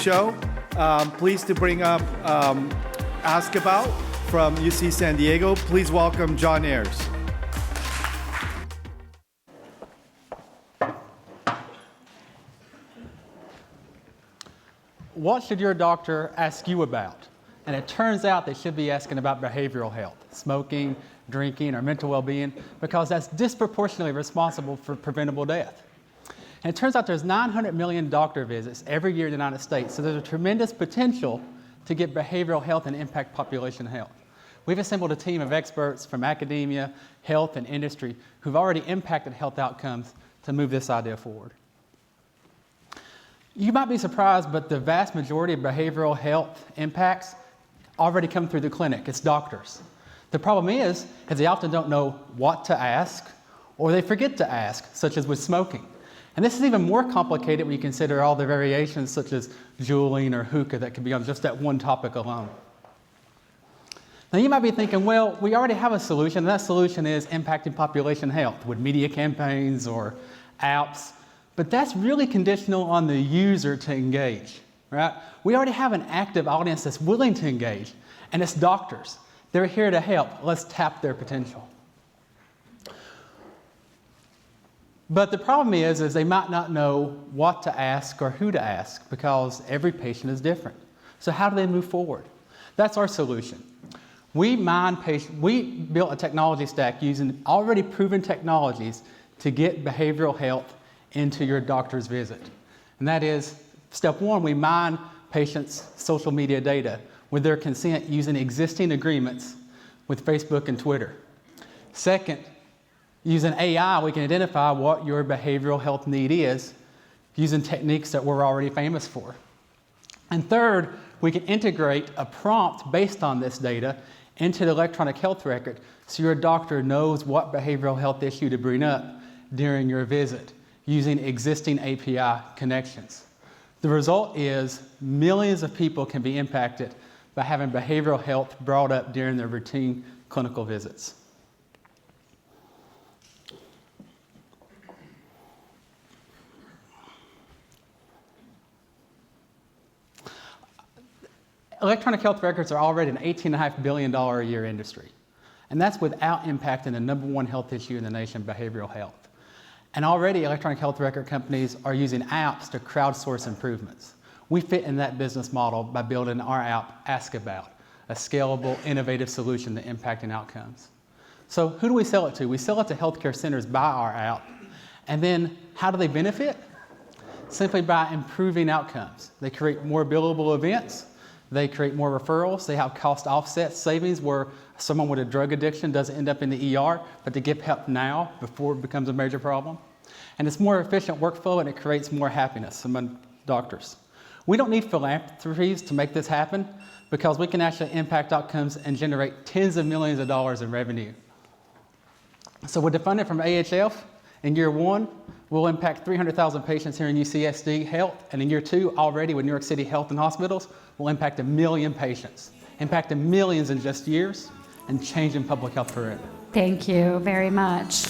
show. Pleased to bring up Ask About from UC San Diego. Please welcome John Ayers. What should your doctor ask you about? And it turns out they should be asking about behavioral health, smoking, drinking, or mental well-being, because that's disproportionately responsible for preventable death. And it turns out there's 900 million doctor visits every year in the United States, so there's a tremendous potential to get behavioral health and impact population health. We've assembled a team of experts from academia, health, and industry who've already impacted health outcomes to move this idea forward. You might be surprised, but the vast majority of behavioral health impacts already come through the clinic. It's doctors. The problem is they often don't know what to ask, or they forget to ask, such as with smoking. And this is even more complicated when you consider all the variations such as juuling or hookah that could be on just that one topic alone. Now you might be thinking, well, we already have a solution, and that solution is impacting population health with media campaigns or apps, but that's really conditional on the user to engage, right? We already have an active audience that's willing to engage, and it's doctors. They're here to help. Let's tap their potential. But the problem is they might not know what to ask or who to ask because every patient is different. So how do they move forward? That's our solution. We built a technology stack using already proven technologies to get behavioral health into your doctor's visit. And that is, step one, we mine patients' social media data with their consent using existing agreements with Facebook and Twitter. Second, using AI, we can identify what your behavioral health need is using techniques that we're already famous for. And third, we can integrate a prompt based on this data into the electronic health record so your doctor knows what behavioral health issue to bring up during your visit using existing API connections. The result is millions of people can be impacted by having behavioral health brought up during their routine clinical visits. Electronic health records are already an $18.5 billion a year industry. And that's without impacting the number one health issue in the nation, behavioral health. And already electronic health record companies are using apps to crowdsource improvements. We fit in that business model by building our app, Ask About, a scalable, innovative solution to impacting outcomes. So who do we sell it to? We sell it to healthcare centers by our app. And then how do they benefit? Simply by improving outcomes. They create more billable events. They create more referrals. They have cost offset savings where someone with a drug addiction doesn't end up in the ER, but they get help now before it becomes a major problem. And it's more efficient workflow, and it creates more happiness among doctors. We don't need philanthropies to make this happen because we can actually impact outcomes and generate tens of millions of dollars in revenue. So with the funding from AHF, in year one, we'll impact 300,000 patients here in UCSD Health, and in year two, already with New York City Health and Hospitals, we'll impact 1 million patients, impacting millions in just years, and changing public health forever. Thank you very much.